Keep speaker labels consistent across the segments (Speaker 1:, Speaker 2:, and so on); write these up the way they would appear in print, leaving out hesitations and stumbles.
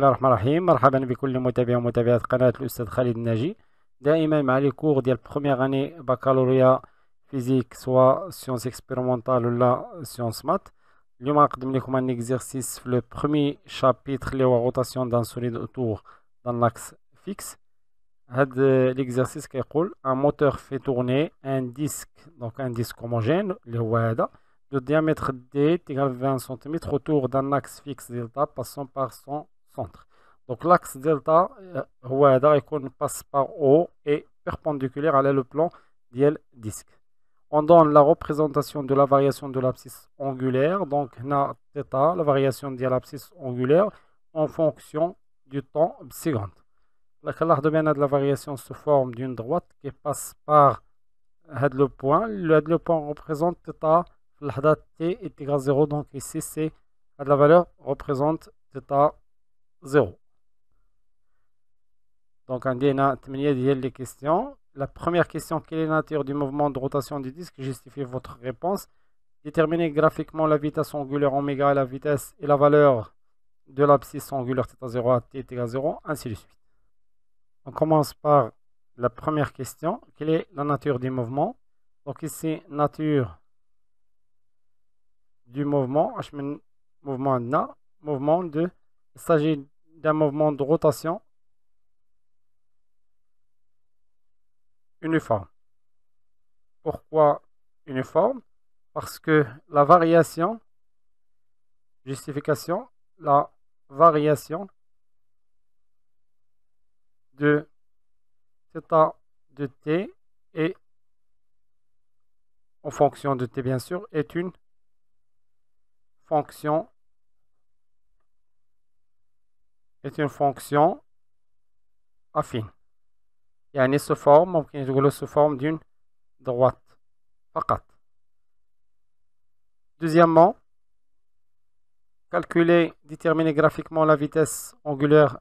Speaker 1: الله الرحمن الرحيم. مرحبا بكل متابعي ومتابعات قناة الأستاذ خالد الناجي، دائما مع لي كور ديال بروميير اني بكالوريا فيزيك سوا سيونس اكسبيريمونطال ولا سيونس مات. اليوم غنقدم لكم ان اكزرسيس في لو بروميي شابيتر اللي هو روتاسيون دان سوليد اوتور دان لاكس فيكس. هاد ليكزرسيس كيقول ان موتور في تورني ان ديسك، دونك ان ديسك هوموجين اللي هو هذا de diamètre d égale 20 cm autour d'un axe fixe delta passant par son centre. Donc l'axe delta il passe par O et perpendiculaire à le plan du disque. On donne la représentation de la variation de l'abscisse angulaire, donc na θ, la variation de l'abscisse angulaire en fonction du temps seconde. La variation se forme d'une droite qui passe par le point. Le point représente θ. La t est égale à 0, donc ici c'est la valeur représente θ 0. Donc on a les questions. La première question: quelle est la nature du mouvement de rotation du disque? Justifiez votre réponse. Déterminez graphiquement la vitesse angulaire oméga et la vitesse et la valeur de l'abscisse angulaire θ0 à t est égal à 0, ainsi de suite. On commence par la première question: quelle est la nature du mouvement? Donc ici, nature du mouvement, il s'agit d'un mouvement de rotation uniforme. Pourquoi uniforme? Parce que la variation, justification, la variation de θ de t et en fonction de t bien sûr est une fonction affine. يعني se forme, ممكن تقولوا se forme d'une droite فقط. Deuxièmement, calculer, déterminer graphiquement la vitesse angulaire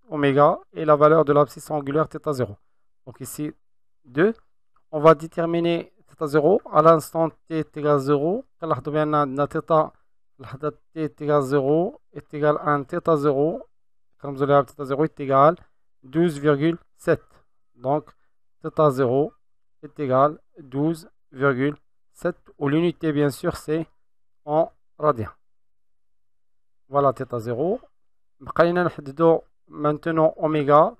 Speaker 1: oméga et la valeur de l'abscisse angulaire θ0. Donc ici 2, on va déterminer θ0 à l'instant t est égal à 0. كنلاحظوا بان عندنا θ لحظة t est égal à 0 est égal à 1 θ0. Comme vous l'avez θ0 est égal à 12,7. Donc θ0 est égal à 12,7. Ou l'unité bien sûr c'est en radian. Voilà θ0. بقينا نحددو maintenant oméga.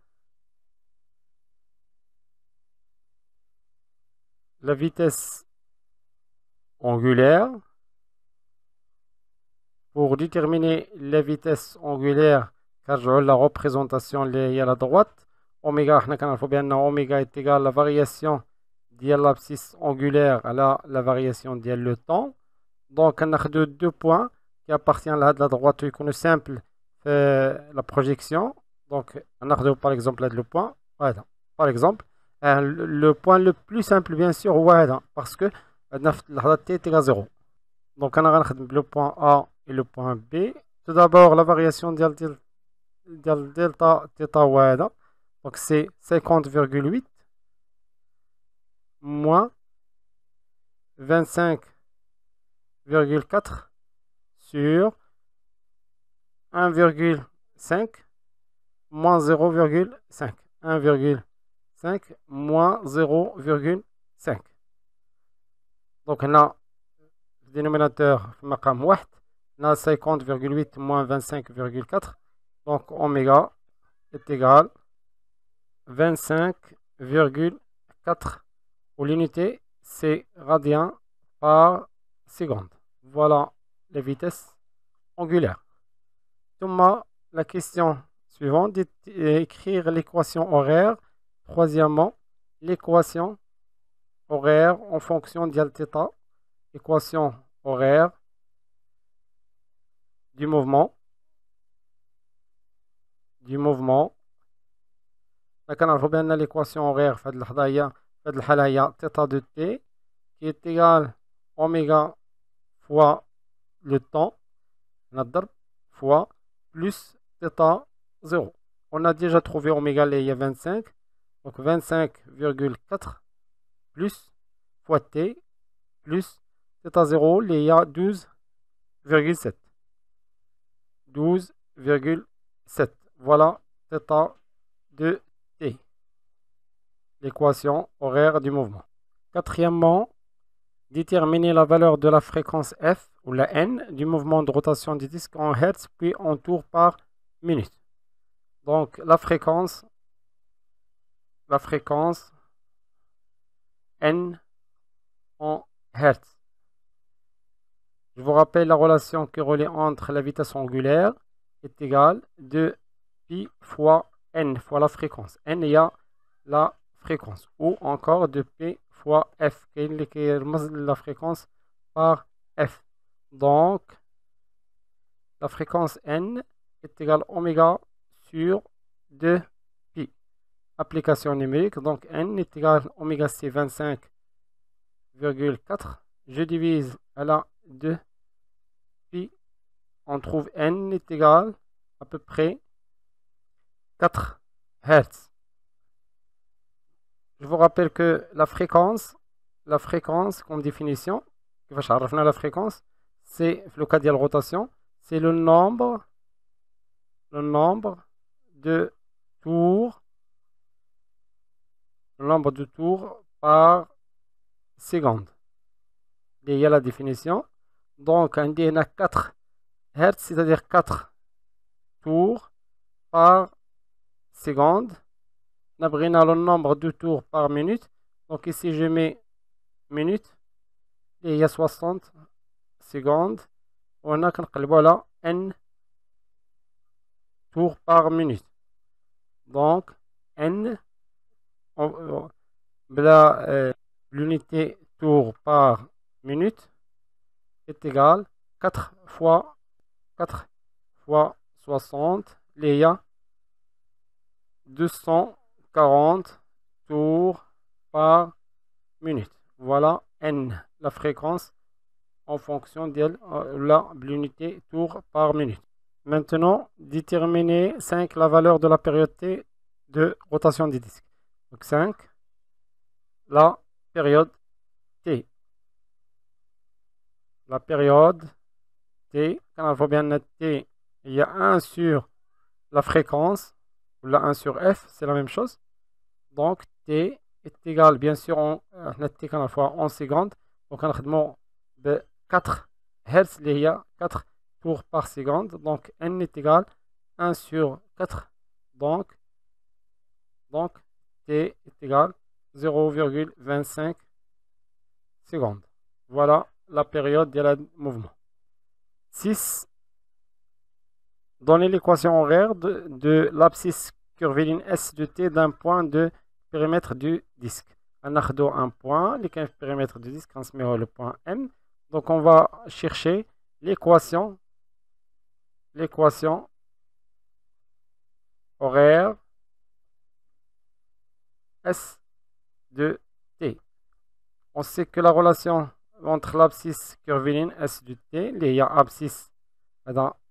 Speaker 1: La vitesse angulaire. Pour déterminer la vitesse angulaire, car je la représentation liée à la droite, oméga, oméga est égal à la variation de l'abscisse angulaire à la variation de le temps. Donc on a deux points qui appartiennent à la droite, qui est simple, la projection. Donc on a par exemple le point, par exemple, le point le plus simple bien sûr, parce que la t est égal à 0. Donc on a le point A et le point B. Tout d'abord, la variation de delta θ, donc c'est 50,8 moins 25,4 sur 1,5 moins 0,5. 1,5 moins 0,5. Donc on a le dénominateur مقام 1. On a 50,8 moins 25,4. Donc oméga est égal à 25,4. Où l'unité c'est radian par seconde. Voilà les vitesses angulaires. La question suivante, d'écrire l'équation horaire. Troisièmement, l'équation horaire en fonction de θ. Équation horaire du mouvement. كنعرفوا بان l'équation horaire في هذه اللحظه هي في هذه الحاله هي θ de t qui est égal oméga fois le temps نضرب fois plus θ 0. On a déjà trouvé oméga il y a 25, donc 25,4 plus fois t plus θ0 il y a 12,7. 12,7. 7. Voilà θ de t, l'équation horaire du mouvement. Quatrièmement, déterminer la valeur de la fréquence f ou la n du mouvement de rotation du disque en Hertz puis en tours par minute. Donc la fréquence n en Hertz. Je vous rappelle la relation qui relie entre la vitesse angulaire est égale de pi fois n fois la fréquence. N, il y a la fréquence. Ou encore de p fois f, qui est la fréquence par f. Donc, la fréquence n est égale oméga sur 2 pi. Application numérique, donc n est égal oméga c 25,4. Je divise à la 2 pi. On trouve n est égal à peu près 4 Hz. Je vous rappelle que la fréquence comme définition, la fréquence, c'est le cas de la rotation, c'est le nombre de tours par seconde. Il y a la définition. Donc, on a 4 Hz, c'est-à-dire 4 tours par seconde. On a le nombre de tours par minute. Donc ici, je mets minute. Et il y a 60 secondes. On a voilà, n tours par minute. Donc, n, l'unité tour par minute est égale 4 fois 60. Il y a 240 tours par minute. Voilà n, la fréquence en fonction de l'unité tour par minute. Maintenant, déterminer 5 la valeur de la période t de rotation du disque. Donc 5, la période t. La période t, quand il faut bien noter, il y a 1 sur la fréquence, ou la 1 sur f, c'est la même chose. Donc t est égal, bien sûr, on t quand fois en secondes. Donc on a 4 Hz, il y a 4 tours par seconde. Donc n est égal 1 sur 4. Donc t est égal 0,25 secondes. Voilà la période de la mouvement. 6. Donner l'équation horaire de l'abscisse curviligne S de t d'un point de périmètre du disque. On a un point, le périmètre du disque, on se met le point M. Donc on va chercher l'équation horaire S de t. On sait que la relation entre l'abscisse curviligne S de t, il y a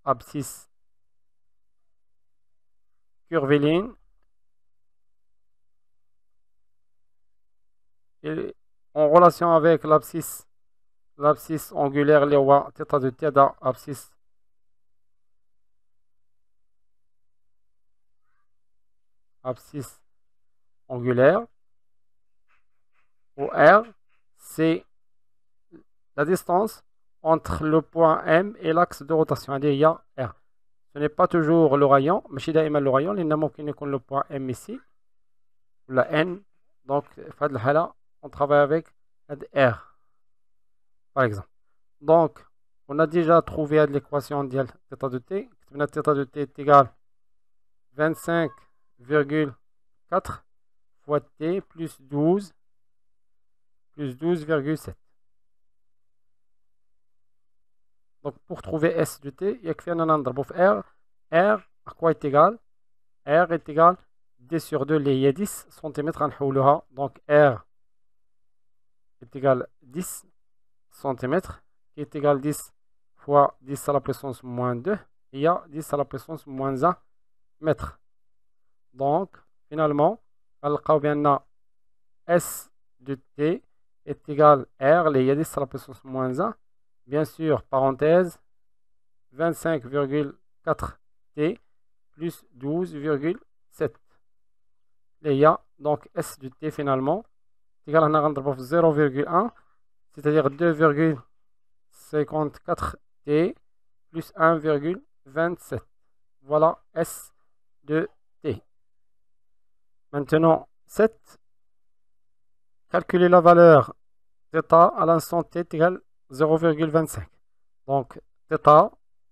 Speaker 1: abscisse curviligne et en relation avec l'abscisse angulaire, les rois θ de t dans abscisse angulaire, ou R, c'est la distance entre le point M et l'axe de rotation. Il y a R. Ce n'est pas toujours le rayon, mais c'est le rayon. Il y a le point M ici, la N. Donc, on travaille avec R, par exemple. Donc, on a déjà trouvé l'équation de θ de t. θ de t est égal à 25,4 fois t plus 12,7. Donc, pour trouver S de t, il y a que R. R, à quoi est égal? R est égal à d sur 2, il y a 10 cm. Donc, R est égal à 10 cm, qui est égal à 10 fois 10 à la puissance moins 2. Il y a 10 à la puissance moins 1 mètre. Donc, finalement, S de t est égal à R, il y a 10 à la puissance moins 1. Bien sûr, parenthèse, 25,4 t plus 12,7. Il y a donc S de t finalement égal à 0,1, c'est-à-dire 2,54 t plus 1,27. Voilà S de t. Maintenant, 7. Calculer la valeur θ à l'instant t est égal à 0,25. Donc, θ,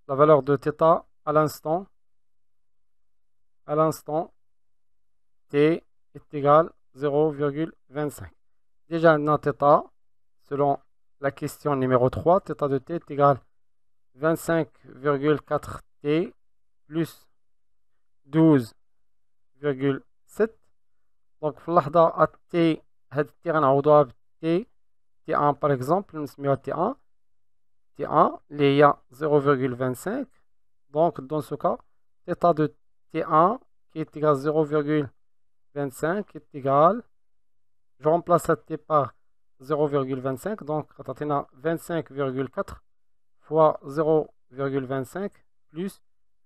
Speaker 1: la valeur de θ à l'instant t est égal à 0,25. Déjà, notre θ, selon la question numéro 3, θ de t est égal à 25,4 t plus 12,7. Donc, في اللحظة à t, هاد t غنعوضوها ب t, t1 par exemple, نسميوها t1, t1 اللي هي 0,25. Donc, dans ce cas, θ de t1 qui est égal à 0,25 est égal, je remplace la t par 0,25, donc on a 25,4 fois 0,25 plus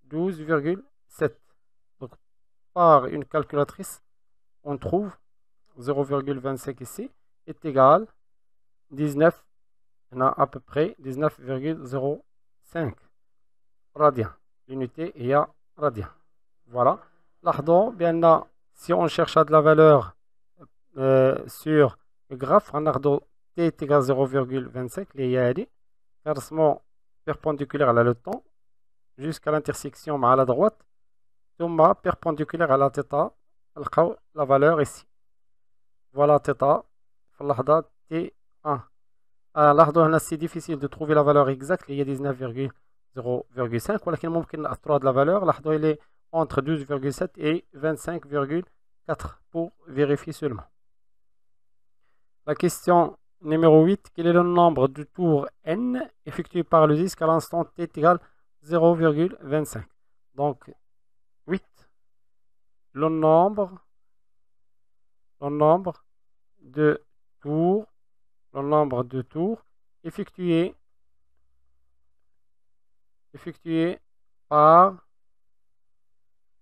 Speaker 1: 12,7. Donc par une calculatrice, on trouve 0,25 ici est égal 19, on a à peu près 19,05 radians. L'unité est à radians. Voilà. Là, bien, si on cherche à de la valeur sur le graphe, on a t est égal à 0,25, les carrément perpendiculaire à le temps jusqu'à l'intersection à la droite, ثم perpendiculaire à la θ, la valeur ici. Voilà θ, t1. Alors, c'est difficile de trouver la valeur exacte, il y a 19,0,5, ولكن ممكن نأثروا de la valeur, il est entre 12,7 et 25,4 pour vérifier seulement. La question numéro 8. Quel est le nombre de tours n effectués par le disque à l'instant t est égal à 0,25? Donc, 8. Le nombre de tours effectués par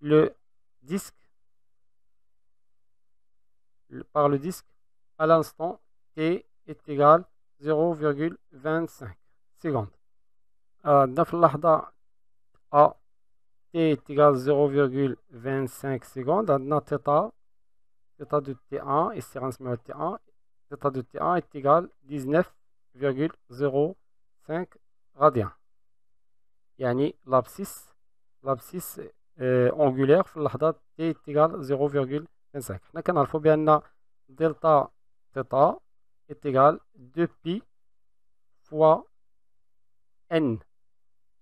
Speaker 1: le disque à l'instant t est égal à 0,25 secondes. Dans la لحظة A t est égal à 0,25 secondes. عندنا θ de t1 ici غنسميوها t1. θ de t1 est égal à 19,05 radians. يعني l'abscisse angulaire في اللحظة t est égal à 0,25. حنا كنعرفوا بأن delta θ est égal à 2pi fois n,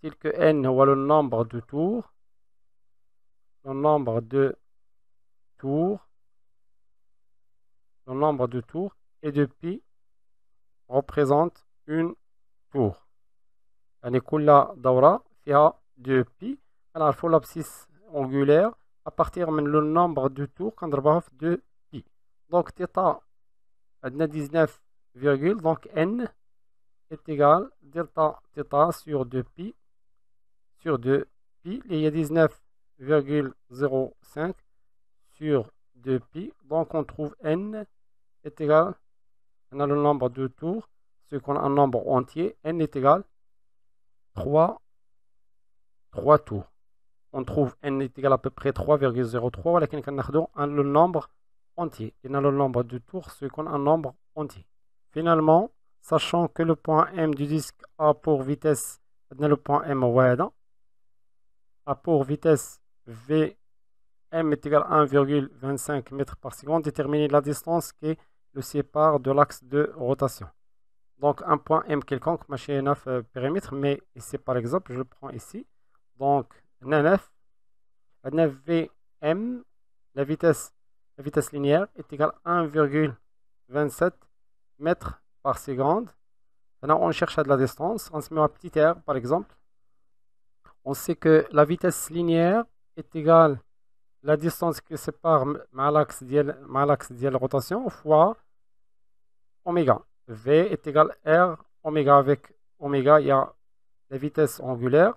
Speaker 1: tel que n est le nombre de tours, et 2pi représente une tour. يعني كل دورة فيها 2pi. نعرفوا l'abscisse angulaire à partir من le nombre de tours كنضربوها في 2pi. Donc θ عندنا 19, donc n est égal delta θ sur 2pi il y a 19,05 sur 2pi, donc on trouve n est égal, on a le nombre de tours, ce qu'on a un nombre entier, n est égal 3 tours. On trouve n est égal à peu près 3,03, ولكن كناخدو le nombre entier. On a le nombre de tours, ce qu'on a un nombre entier. Finalement, sachant que le point M du disque a pour vitesse, le point M a pour vitesse V, M est égal à 1,25 mètres par seconde, déterminer la distance qui le sépare de l'axe de rotation. Donc un point M quelconque, machin 9 périmètres, mais ici par exemple, je le prends ici. Donc 9 VM, la vitesse linéaire est égale à 1,27 mètres par seconde. Maintenant, on cherche à de la distance. On se met un petit r, par exemple. On sait que la vitesse linéaire est égale à la distance qui sépare l'axe de la rotation fois oméga. V est égal à R oméga. Avec oméga, il y a la vitesse angulaire.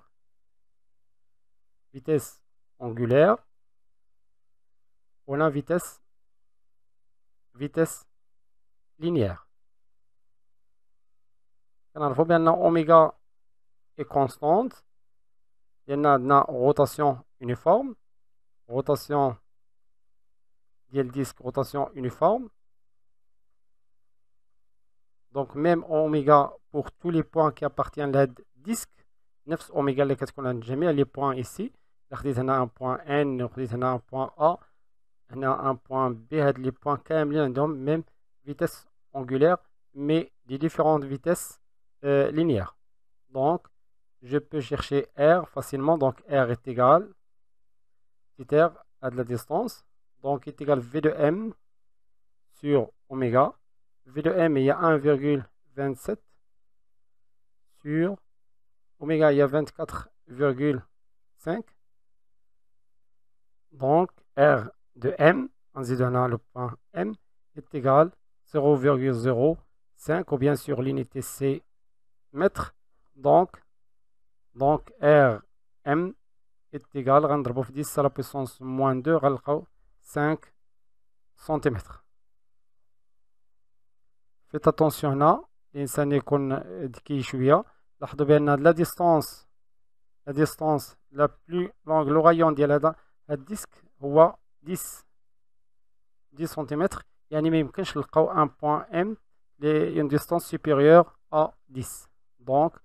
Speaker 1: Vitesse angulaire. On a vitesse linéaire. كنعرفوا بأن أوميغا est constante. Il y a une rotation uniforme. Rotation ديال disque, rotation uniforme. Donc même oméga pour tous les points qui appartiennent à disque, نفس oméga اللي كتكون عند جميع les points ici. خديت هنا un point N, خديت هنا un point A, هنا un point B. هاد les points كاملين عندهم même vitesse angulaire mais des différentes vitesses linéaires. Donc je peux chercher R facilement. Donc R est égal, petit r à de la distance, donc est égal V de M sur oméga. V de M, il y a 1,27 sur oméga, il y a 24,5. Donc R de M, en disant le point M, est égal 0,05, ou bien sur l'unité C mètre. Donc R M est égal, غنضربو في 10 à la puissance moins 2, غنلقاو 5 cm. Faites attention هنا الإنسان يكون ذكي شوية. لاحظوا بأن la distance la plus longue, le rayon ديال هذا الديسك هو 10 cm. يعني ما يمكنش نلقاو un point M une distance supérieure à 10. Donc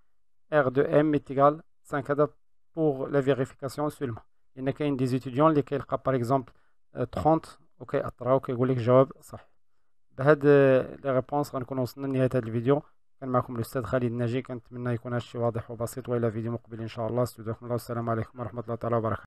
Speaker 1: R de M est égal 5. هذا pour la vérification seulement. Il y a des étudiants اللي كيلقى par exemple 30 وكيأطرا وكيقول لك جواب صح. بهاد لي ريبونس غنكون وصلنا لنهاية هذا الفيديو. كان معكم الأستاذ خالد الناجي. كنتمنى يكون هادشي واضح وبسيط، وإلى فيديو مقبل إن شاء الله. استودعكم الله، والسلام عليكم ورحمة الله تعالى وبركاته.